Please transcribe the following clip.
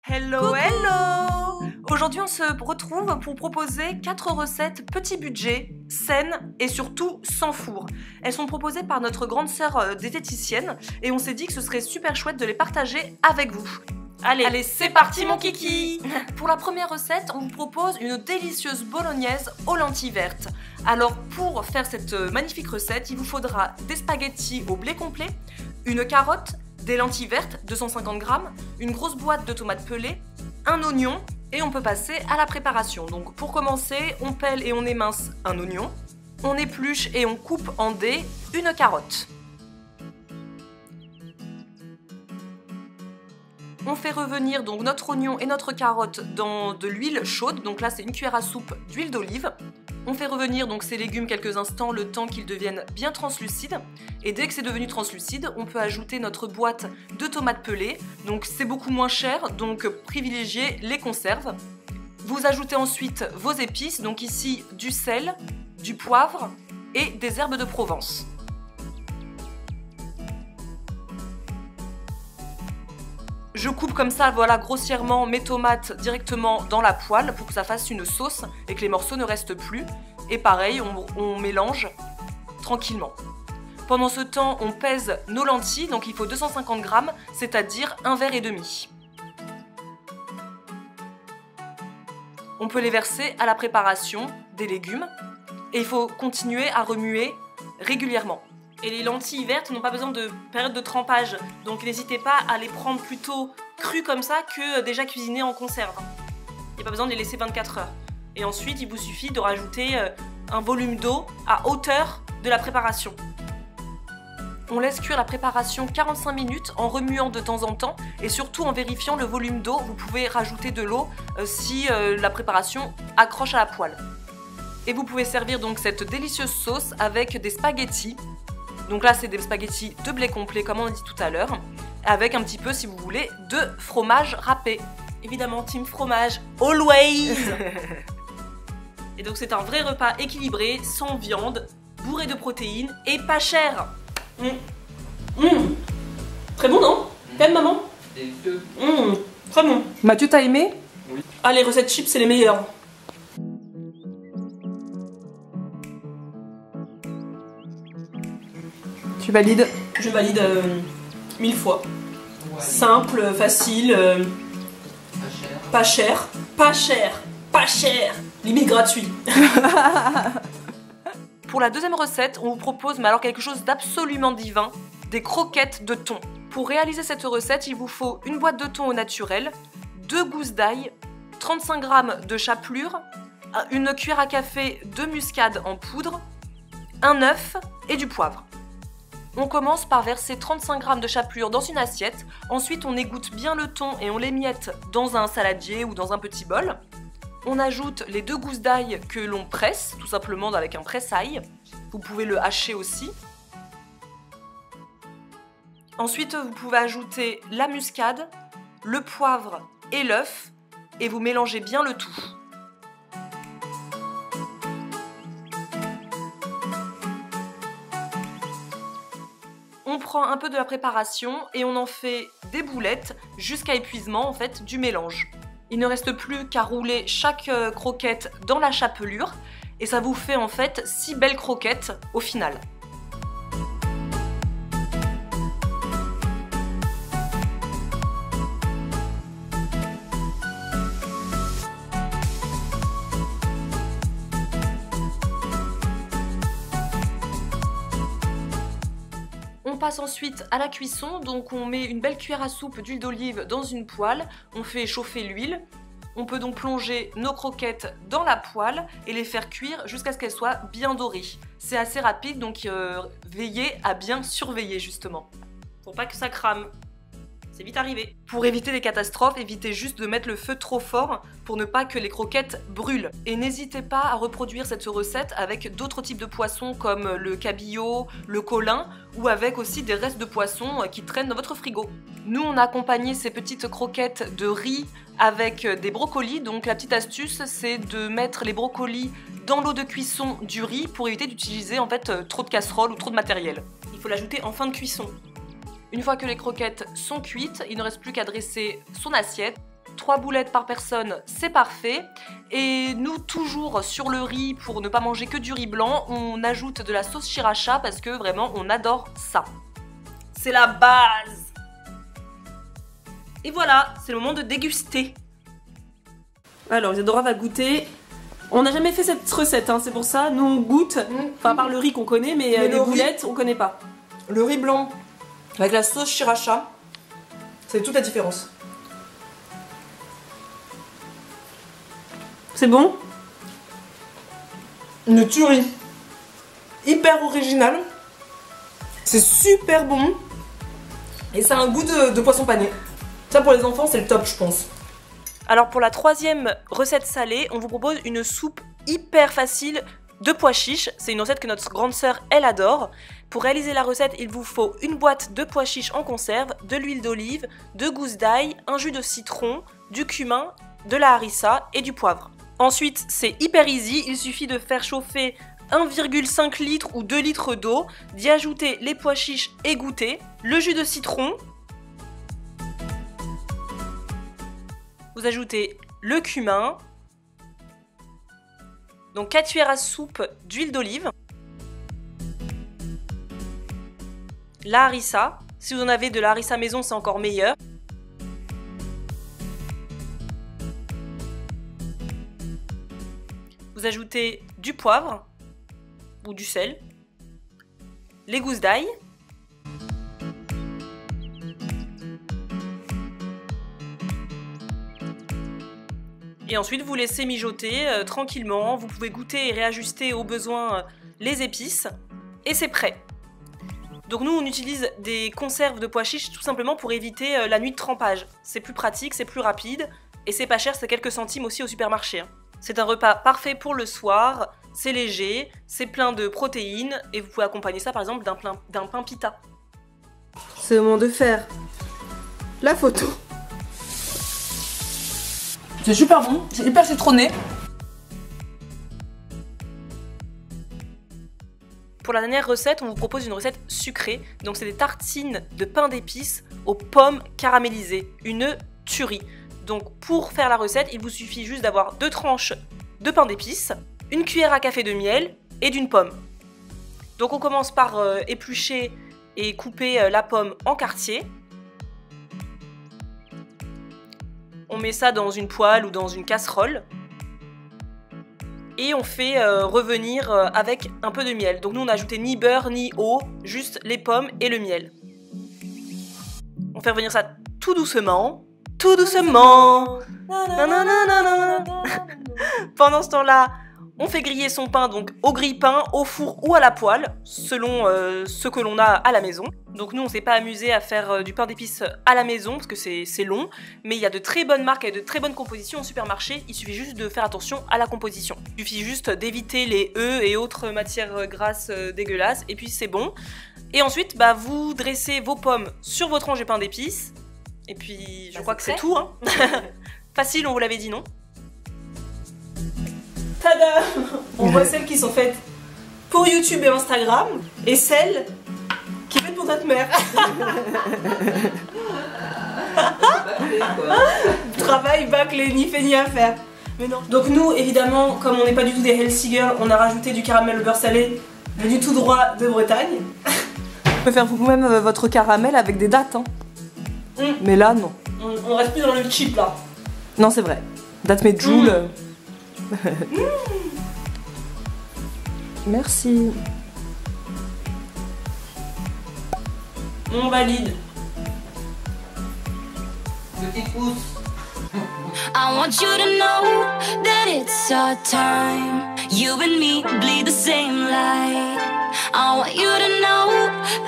Hello, hello! Aujourd'hui, on se retrouve pour proposer 4 recettes petit budget, saines et surtout sans four. Elles sont proposées par notre grande sœur diététicienne et on s'est dit que ce serait super chouette de les partager avec vous. Allez, c'est parti mon kiki! Pour la première recette, on vous propose une délicieuse bolognaise aux lentilles vertes. Alors pour faire cette magnifique recette, il vous faudra des spaghettis au blé complet, une carotte, des lentilles vertes, 250 g, une grosse boîte de tomates pelées, un oignon et on peut passer à la préparation. Donc pour commencer, on pèle et on émince un oignon, on épluche et on coupe en dés une carotte. On fait revenir donc notre oignon et notre carotte dans de l'huile chaude, donc là c'est une cuillère à soupe d'huile d'olive. On fait revenir donc ces légumes quelques instants, le temps qu'ils deviennent bien translucides. Et dès que c'est devenu translucide, on peut ajouter notre boîte de tomates pelées. Donc c'est beaucoup moins cher, donc privilégiez les conserves. Vous ajoutez ensuite vos épices, donc ici du sel, du poivre et des herbes de Provence. Je coupe comme ça, voilà, grossièrement mes tomates directement dans la poêle pour que ça fasse une sauce et que les morceaux ne restent plus. Et pareil, on mélange tranquillement. Pendant ce temps, on pèse nos lentilles, donc il faut 250 g, c'est-à-dire 1,5 verre. On peut les verser à la préparation des légumes et il faut continuer à remuer régulièrement. Et les lentilles vertes n'ont pas besoin de période de trempage, donc n'hésitez pas à les prendre plutôt crues comme ça que déjà cuisinées en conserve. Il n'y a pas besoin de les laisser 24 heures. Et ensuite, il vous suffit de rajouter un volume d'eau à hauteur de la préparation. On laisse cuire la préparation 45 minutes en remuant de temps en temps et surtout en vérifiant le volume d'eau. Vous pouvez rajouter de l'eau si la préparation accroche à la poêle. Et vous pouvez servir donc cette délicieuse sauce avec des spaghettis. Donc là, c'est des spaghettis de blé complet, comme on a dit tout à l'heure, avec un petit peu, si vous voulez, de fromage râpé. Évidemment, team fromage, always. Et donc, c'est un vrai repas équilibré, sans viande, bourré de protéines et pas cher. Très bon, non? T'aimes, maman? Très bon. Mathieu, t'as aimé? Oui. Ah, les recettes chips, c'est les meilleures. Tu valides? Je valide 1000 fois. Ouais. Simple, facile, pas cher, pas cher, pas cher, limite gratuit. Pour la deuxième recette, on vous propose, mais alors quelque chose d'absolument divin, des croquettes de thon. Pour réaliser cette recette, il vous faut une boîte de thon au naturel, 2 gousses d'ail, 35 g de chapelure, une cuillère à café de muscade en poudre, un œuf et du poivre. On commence par verser 35 g de chapelure dans une assiette, ensuite on égoutte bien le thon et on l'émiette dans un saladier ou dans un petit bol. On ajoute les 2 gousses d'ail que l'on presse, tout simplement avec un presse-ail. Vous pouvez le hacher aussi. Ensuite, vous pouvez ajouter la muscade, le poivre et l'œuf et vous mélangez bien le tout. On prend un peu de la préparation et on en fait des boulettes jusqu'à épuisement en fait du mélange. Il ne reste plus qu'à rouler chaque croquette dans la chapelure et ça vous fait en fait 6 belles croquettes au final. On passe ensuite à la cuisson, donc on met une belle cuillère à soupe d'huile d'olive dans une poêle, on fait chauffer l'huile, on peut donc plonger nos croquettes dans la poêle et les faire cuire jusqu'à ce qu'elles soient bien dorées. C'est assez rapide, donc veillez à bien surveiller justement, pour pas que ça crame. C'est vite arrivé. Pour éviter les catastrophes, évitez juste de mettre le feu trop fort pour ne pas que les croquettes brûlent. Et n'hésitez pas à reproduire cette recette avec d'autres types de poissons comme le cabillaud, le colin ou avec aussi des restes de poissons qui traînent dans votre frigo. Nous, on a accompagné ces petites croquettes de riz avec des brocolis. Donc la petite astuce, c'est de mettre les brocolis dans l'eau de cuisson du riz pour éviter d'utiliser en fait trop de casseroles ou trop de matériel. Il faut l'ajouter en fin de cuisson. Une fois que les croquettes sont cuites, il ne reste plus qu'à dresser son assiette. 3 boulettes par personne, c'est parfait. Et nous, toujours sur le riz, pour ne pas manger que du riz blanc, on ajoute de la sauce sriracha parce que vraiment, on adore ça. C'est la base. Et voilà, c'est le moment de déguster. Alors, Isadora va goûter. On n'a jamais fait cette recette, hein, c'est pour ça. Nous, on goûte, enfin, à part le riz qu'on connaît, mais les boulettes, on connaît pas. Le riz blanc avec la sauce sriracha, c'est toute la différence. C'est bon? Une tuerie. Hyper original. C'est super bon. Et ça a un goût de poisson pané. Ça, pour les enfants, c'est le top, je pense. Alors pour la 3e recette salée, on vous propose une soupe hyper facile de pois chiches. C'est une recette que notre grande sœur, elle adore. Pour réaliser la recette, il vous faut une boîte de pois chiches en conserve, de l'huile d'olive, 2 gousses d'ail, un jus de citron, du cumin, de la harissa et du poivre. Ensuite, c'est hyper easy, il suffit de faire chauffer 1,5 litre ou 2 litres d'eau, d'y ajouter les pois chiches égouttés, le jus de citron. Vous ajoutez le cumin, donc 4 cuillères à soupe d'huile d'olive, la harissa, si vous en avez de la harissa maison c'est encore meilleur, vous ajoutez du poivre ou du sel, les gousses d'ail, et ensuite vous laissez mijoter tranquillement. Vous pouvez goûter et réajuster au besoin les épices et c'est prêt. Donc nous on utilise des conserves de pois chiches tout simplement pour éviter la nuit de trempage. C'est plus pratique, c'est plus rapide et c'est pas cher, c'est quelques centimes aussi au supermarché. C'est un repas parfait pour le soir, c'est léger, c'est plein de protéines et vous pouvez accompagner ça par exemple d'un pain pita. C'est le moment de faire la photo. C'est super bon, c'est hyper citronné. Pour la dernière recette, on vous propose une recette sucrée. Donc c'est des tartines de pain d'épices aux pommes caramélisées. Une tuerie. Donc pour faire la recette, il vous suffit juste d'avoir 2 tranches de pain d'épices, une cuillère à café de miel et d'une pomme. Donc on commence par éplucher et couper la pomme en quartiers. On met ça dans une poêle ou dans une casserole. Et on fait revenir avec un peu de miel. Donc nous on n'a ajouté ni beurre ni eau, juste les pommes et le miel. On fait revenir ça tout doucement. Tout doucement. Pendant ce temps-là, on fait griller son pain donc au grille-pain, au four ou à la poêle, selon ce que l'on a à la maison. Donc nous on s'est pas amusé à faire du pain d'épices à la maison parce que c'est long, mais il y a de très bonnes marques et de très bonnes compositions au supermarché, il suffit juste de faire attention à la composition. Il suffit juste d'éviter les œufs et autres matières grasses dégueulasses et puis c'est bon. Et ensuite bah, vous dressez vos pommes sur vos tranches de pain d'épices et puis je crois que c'est tout. Hein. Facile, on vous l'avait dit, non? Tada! On voit celles qui sont faites pour YouTube et Instagram et celles qui faites pour notre mère. Travail bâclé, ni fait ni à faire. Mais non. Donc nous, évidemment, comme on n'est pas du tout des healthy girls, on a rajouté du caramel au beurre salé, du tout droit de Bretagne. Vous pouvez faire vous-même votre caramel avec des dattes. Hein. Mais là, non. On reste plus dans le cheap là. Non, c'est vrai. Dattes mais Joule. Merci. On valide. Petit pouce. I want you to know that it's our time. You and me bleed the same light. I want you to know